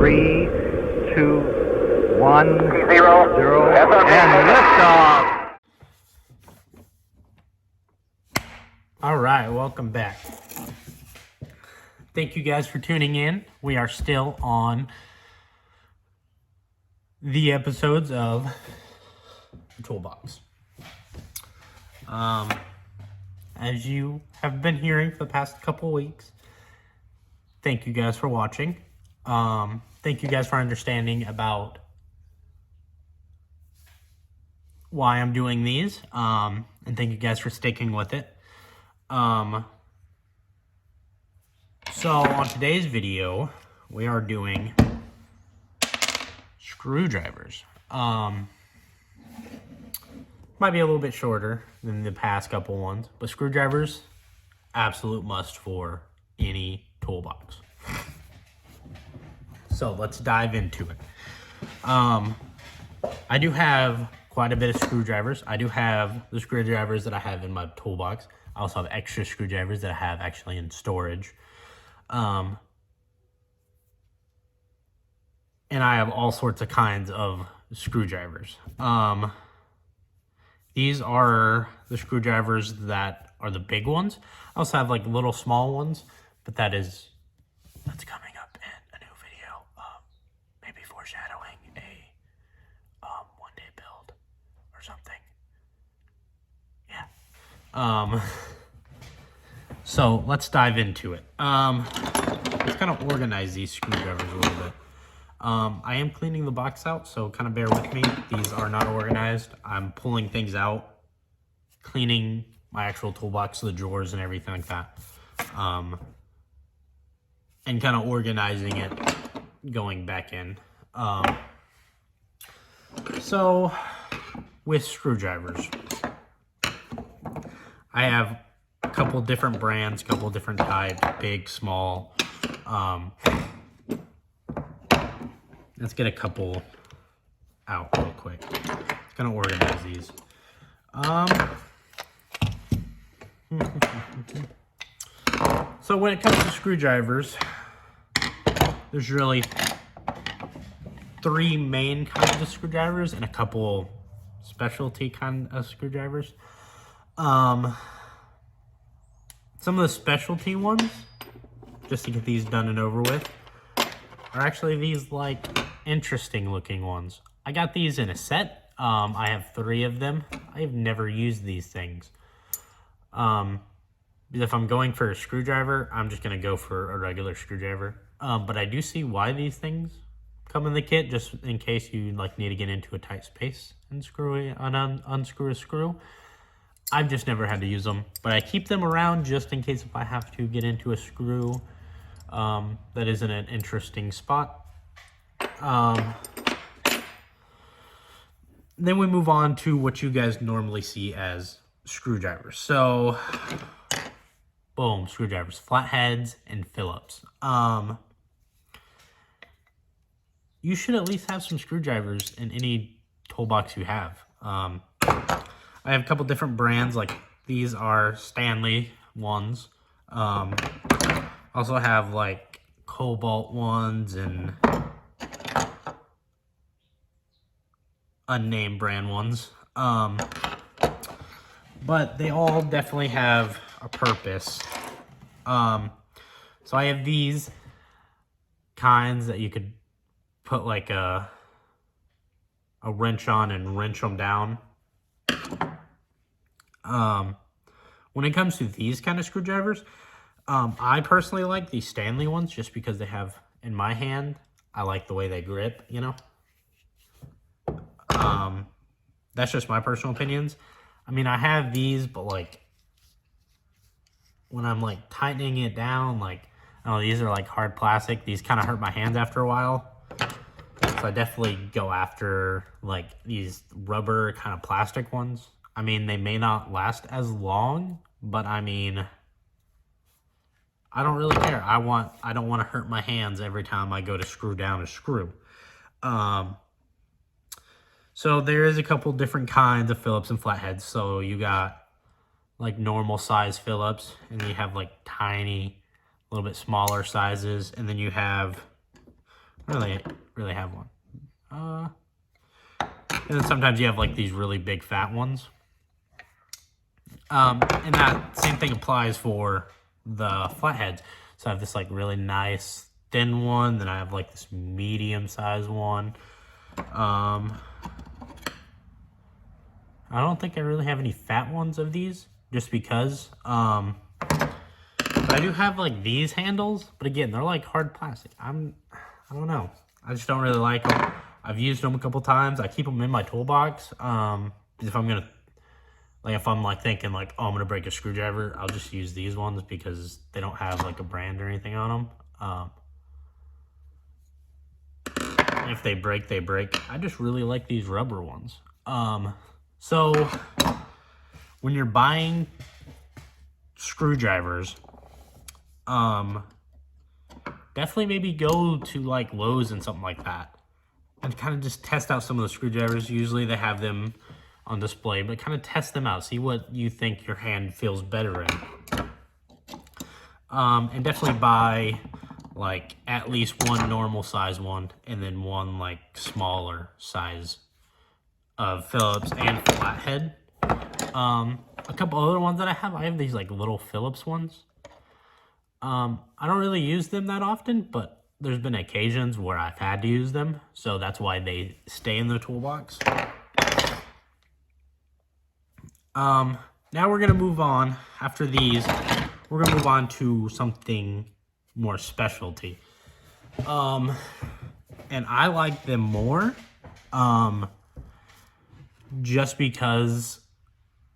3, 2, 1, 0, and liftoff. All right, welcome back. Thank you guys for tuning in. We are still on the episodes of the Toolbox. As you have been hearing for the past couple weeks, thank you guys for watching. Thank you guys for understanding about why I'm doing these. And thank you guys for sticking with it. So on today's video, we are doing screwdrivers. Might be a little bit shorter than the past couple ones, but screwdrivers, absolute must for any toolbox. So let's dive into it. I do have quite a bit of screwdrivers. I do have the screwdrivers that I have in my toolbox. I also have extra screwdrivers that I have actually in storage. And I have all sorts of kinds of screwdrivers. These are the screwdrivers that are the big ones. I also have like little small ones, but that's coming up in a new video. Maybe foreshadowing a one-day build or something. Yeah. So let's dive into it. Let's kind of organize these screwdrivers a little bit. I am cleaning the box out, so kind of bear with me. These are not organized. I'm pulling things out, cleaning my actual toolbox, the drawers and everything like that. And kind of organizing it, going back in. So, with screwdrivers, I have a couple different brands, a couple different types, big, small. Let's get a couple out real quick. It's gonna organize these. So when it comes to screwdrivers, there's really 3 main kinds of screwdrivers and a couple specialty kind of screwdrivers. Some of the specialty ones, just to get these done and over with, are actually these like interesting looking ones. I got these in a set. I have 3 of them. I've never used these things. If I'm going for a screwdriver, I'm just gonna go for a regular screwdriver. But I do see why these things come in the kit, just in case you like need to get into a tight space and unscrew a screw. I've just never had to use them, but I keep them around just in case if I have to get into a screw that is in an interesting spot. Then we move on to what you guys normally see as screwdrivers. So, boom, screwdrivers, flatheads, and Phillips. You should at least have some screwdrivers in any toolbox you have. I have a couple different brands, like these are Stanley ones. Also have like Cobalt ones and unnamed brand ones. But they all definitely have a purpose. So I have these kinds that you could put like a wrench on and wrench them down. When it comes to these kind of screwdrivers, I personally like these Stanley ones just because they have, in my hand, I like the way they grip, you know? That's just my personal opinions. I mean, I have these, but like, when I'm like tightening it down, like, I don't know, these are like hard plastic. These kind of hurt my hands after a while. So I definitely go after like these rubber kind of plastic ones. I mean, they may not last as long, but I mean, I don't really care. I don't want to hurt my hands every time I go to screw down a screw. So there is a couple different kinds of Phillips and Flatheads. So you got like normal size Phillips, and then you have like tiny, a little bit smaller sizes, and then you have really have one. And then sometimes you have like these really big fat ones. And that same thing applies for the flatheads. So I have this like really nice thin one, then I have like this medium sized one. I don't think I really have any fat ones of these, just because. But I do have like these handles, but again, they're like hard plastic. I don't know. I just don't really like them. I've used them a couple times. I keep them in my toolbox. If I'm gonna, like, if I'm like thinking like, oh, I'm gonna break a screwdriver, I'll just use these ones because they don't have like a brand or anything on them. If they break, they break. I just really like these rubber ones. So when you're buying screwdrivers, definitely maybe go to like Lowe's and something like that and kind of just test out some of the screwdrivers. Usually they have them on display, but kind of test them out, see what you think your hand feels better in. And definitely buy like at least one normal size one and then one like smaller size of Phillips and Flathead. A couple other ones that I have these like little Phillips ones. I don't really use them that often, but there's been occasions where I've had to use them, so that's why they stay in the toolbox. Now we're gonna move on. After these, we're gonna move on to something more specialty. And I like them more, just because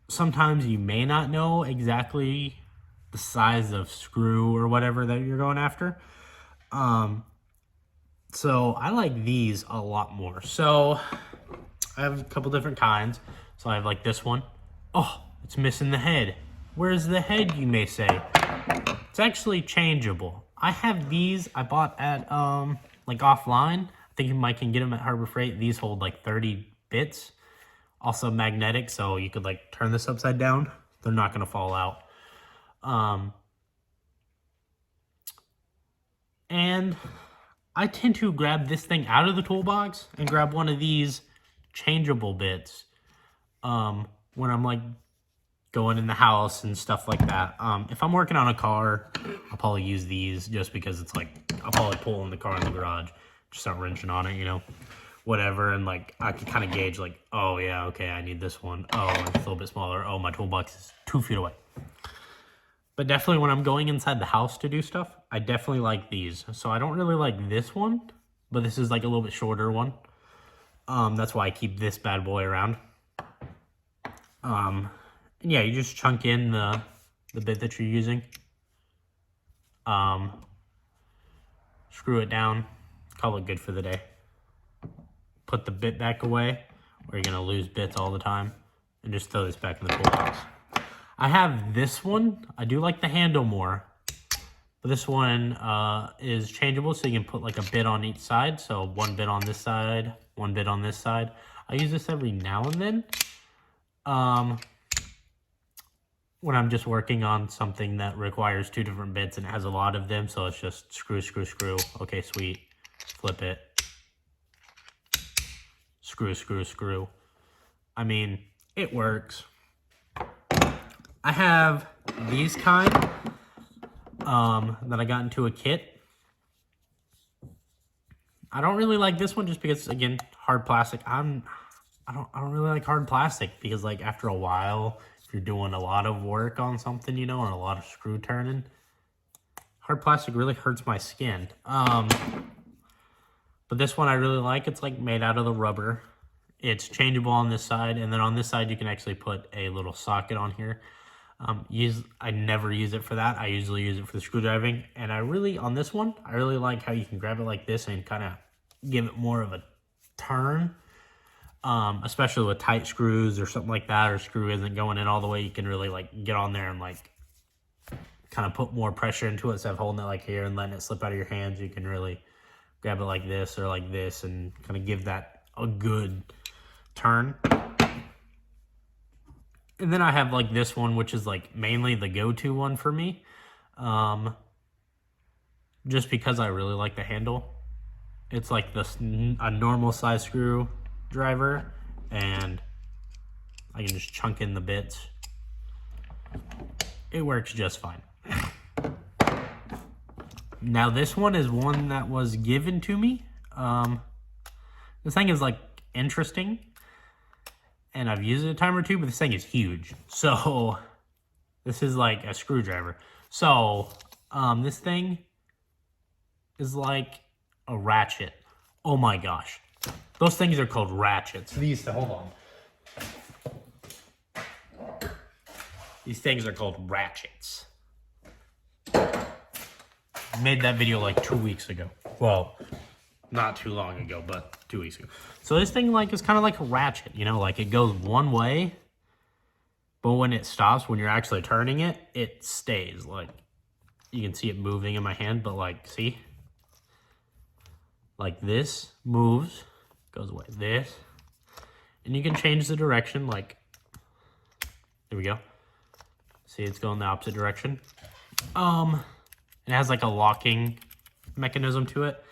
sometimes you may not know exactly the size of screw or whatever that you're going after. So I like these a lot more. So I have a couple different kinds. So I have like this one. Oh, it's missing the head. Where's the head, you may say? It's actually changeable. I have these I bought at like offline. I think you might can get them at Harbor Freight. These hold like 30 bits. Also magnetic, so you could like turn this upside down. They're not gonna fall out. And I tend to grab this thing out of the toolbox and grab one of these changeable bits when I'm like going in the house and stuff like that. If I'm working on a car, I'll probably use these just because it's like, I'll probably pull in the car in the garage, just start wrenching on it, you know, whatever. And like, I can kind of gauge like, oh yeah, okay, I need this one. Oh, it's a little bit smaller. Oh, my toolbox is 2 feet away. But definitely when I'm going inside the house to do stuff, I definitely like these. So I don't really like this one, but this is like a little bit shorter one. That's why I keep this bad boy around. And yeah, you just chunk in the bit that you're using. Screw it down, call it good for the day. Put the bit back away, or you're gonna lose bits all the time, and just throw this back in the toolbox. I have this one. I do like the handle more, but this one is changeable, so you can put like a bit on each side. So one bit on this side, one bit on this side. I use this every now and then when I'm just working on something that requires 2 different bits and it has a lot of them. So it's just screw, screw, screw. Okay, sweet. Flip it. Screw, screw, screw. I mean, it works. I have these kind that I got into a kit. I don't really like this one just because, again, hard plastic. I don't really like hard plastic because, like, after a while, if you're doing a lot of work on something, you know, or a lot of screw turning, hard plastic really hurts my skin. But this one I really like. It's like made out of the rubber. It's changeable on this side, and then on this side you can actually put a little socket on here. I never use it for that. I usually use it for the screwdriving, and on this one, I really like how you can grab it like this and kind of give it more of a turn, especially with tight screws or something like that, or screw isn't going in all the way. You can really like get on there and like kind of put more pressure into it instead of holding it like here and letting it slip out of your hands. You can really grab it like this or like this and kind of give that a good turn. And then I have like this one, which is like mainly the go-to one for me. Just because I really like the handle. It's like a normal size screwdriver, and I can just chunk in the bits. It works just fine. Now this one is one that was given to me. This thing is like interesting, and I've used it a time or two, but this thing is huge. So this is like a screwdriver. So this thing is like a ratchet. Oh my gosh. Those things are called ratchets. Hold on. These things are called ratchets. Made that video like 2 weeks ago. Well, not too long ago, but 2 weeks ago. So this thing like is kind of like a ratchet, you know, like it goes one way, but when it stops, when you're actually turning it, it stays. Like you can see it moving in my hand, but like, see? Like this moves, goes away, this, and you can change the direction, like, there we go. See, it's going the opposite direction. It has like a locking mechanism to it.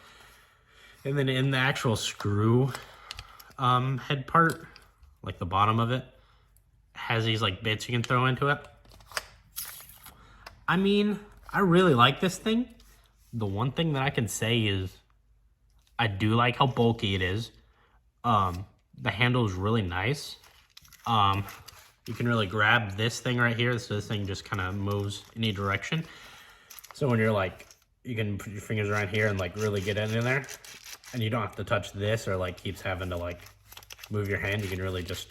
And then in the actual screw head part, like the bottom of it, has these like bits you can throw into it. I mean, I really like this thing. The one thing that I can say is I do like how bulky it is. The handle is really nice. You can really grab this thing right here. So this thing just kind of moves in any direction. So when you're like, you can put your fingers around here and like really get in there. And you don't have to touch this or like keeps having to like move your hand. You can really just.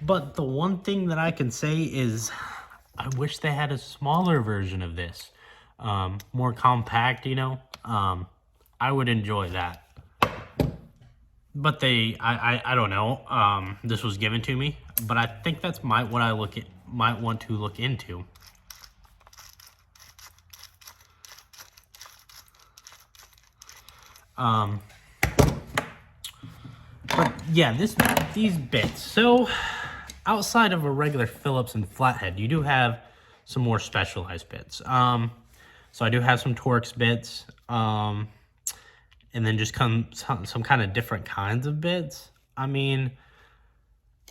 But the one thing that I can say is I wish they had a smaller version of this. More compact, you know. I would enjoy that. But I don't know. This was given to me, but I think that's what I might want to look into. But yeah, these bits. So outside of a regular Phillips and Flathead, you do have some more specialized bits. So I do have some Torx bits, and then just some kind of different kinds of bits. I mean,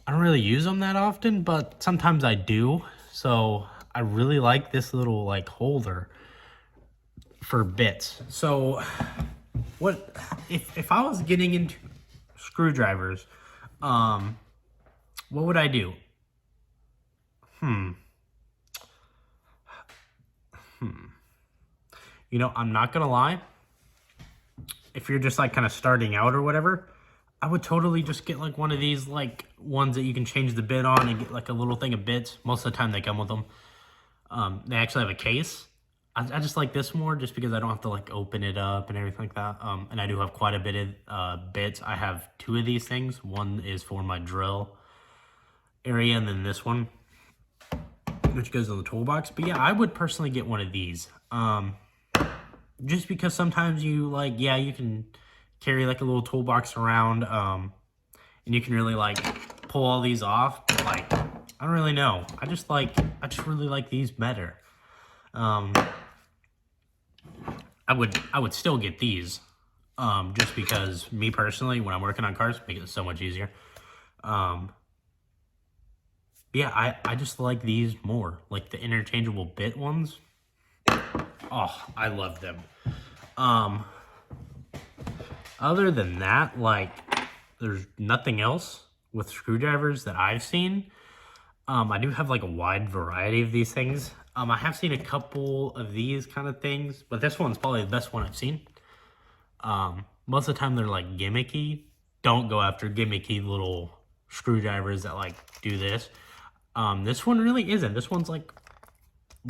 I don't really use them that often, but sometimes I do. So I really like this little like holder for bits. So what if I was getting into screwdrivers, what would I do? You know, I'm not gonna lie. If you're just like kind of starting out or whatever, I would totally just get like one of these like ones that you can change the bit on and get like a little thing of bits. Most of the time they come with them. They actually have a case. I just like this more just because I don't have to like open it up and everything like that. And I do have quite a bit of bits. I have 2 of these things. One is for my drill area, and then this one, which goes in the toolbox. But yeah, I would personally get one of these. Just because sometimes you like, yeah, you can carry like a little toolbox around, and you can really like pull all these off. But like, I don't really know. I just really like these better. I would still get these, just because me personally, when I'm working on cars, make it so much easier. Yeah, I just like these more, like the interchangeable bit ones. Oh, I love them. Other than that, like, there's nothing else with screwdrivers that I've seen. I do have like a wide variety of these things. I have seen a couple of these kind of things, but this one's probably the best one I've seen. Most of the time they're like gimmicky. Don't go after gimmicky little screwdrivers that like do this. This one really isn't. This one's like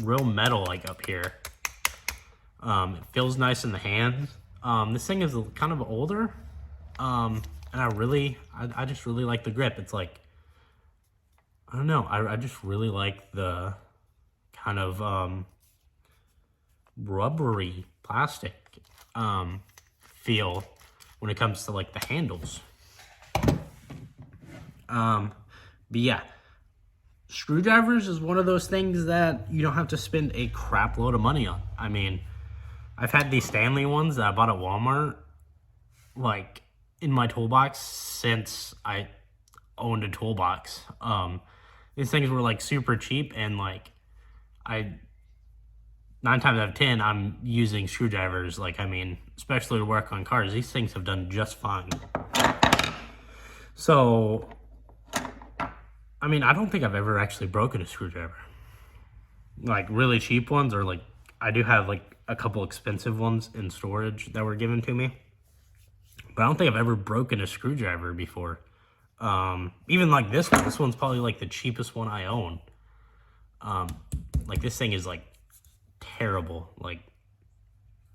real metal, like up here. It feels nice in the hands. This thing is kind of older, and I just really like the grip. It's like, I don't know, I just really like the kind of rubbery plastic feel when it comes to like the handles. But yeah, screwdrivers is one of those things that you don't have to spend a crap load of money on. I mean, I've had these Stanley ones that I bought at Walmart, like, in my toolbox since I owned a toolbox. These things were, like, super cheap, and, like, 9 times out of 10, I'm using screwdrivers. Like, I mean, especially to work on cars, these things have done just fine. So, I mean, I don't think I've ever actually broken a screwdriver. Like, really cheap ones, or, like, I do have, like, a couple expensive ones in storage that were given to me. But I don't think I've ever broken a screwdriver before. Even, like, this one. This one's probably, like, the cheapest one I own. Like, this thing is, like, terrible. Like,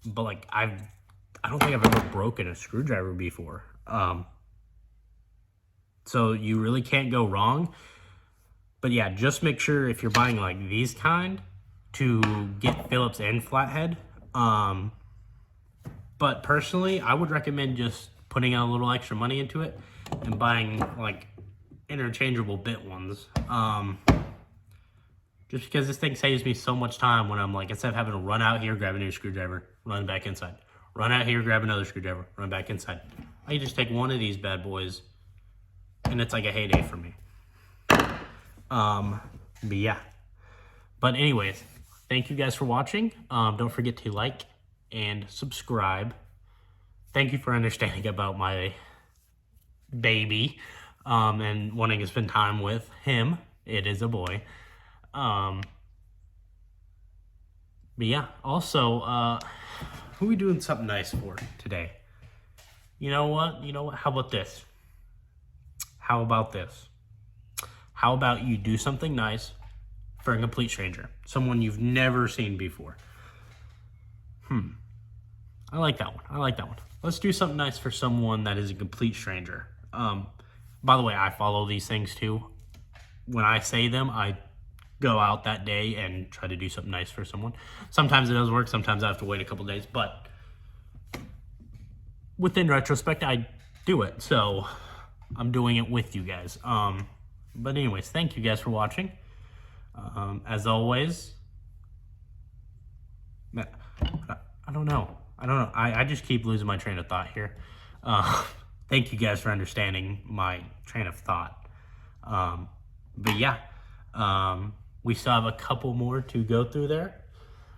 but, like, I don't think I've ever broken a screwdriver before. So you really can't go wrong. But yeah, just make sure if you're buying like these kind to get Phillips and Flathead. But personally, I would recommend just putting out a little extra money into it and buying like interchangeable bit ones. Just because this thing saves me so much time when I'm like, instead of having to run out here, grab a new screwdriver, run back inside. Run out here, grab another screwdriver, run back inside. I can just take one of these bad boys and it's like a heyday for me. But yeah. But anyways, thank you guys for watching. Don't forget to like and subscribe. Thank you for understanding about my baby, and wanting to spend time with him. It is a boy. But yeah, also, who are we doing something nice for today? You know what? How about this? How about this? How about you do something nice for a complete stranger? Someone you've never seen before. I like that one. Let's do something nice for someone that is a complete stranger. By the way, I follow these things too. When I say them, I go out that day and try to do something nice for someone. Sometimes it does work. Sometimes I have to wait a couple days. But within retrospect, I do it. So I'm doing it with you guys. But anyways, thank you guys for watching. As always, I don't know. I just keep losing my train of thought here. Thank you guys for understanding my train of thought. But yeah, we still have a couple more to go through there.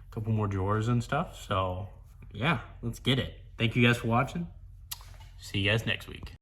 A couple more drawers and stuff. So yeah, let's get it. Thank you guys for watching. See you guys next week.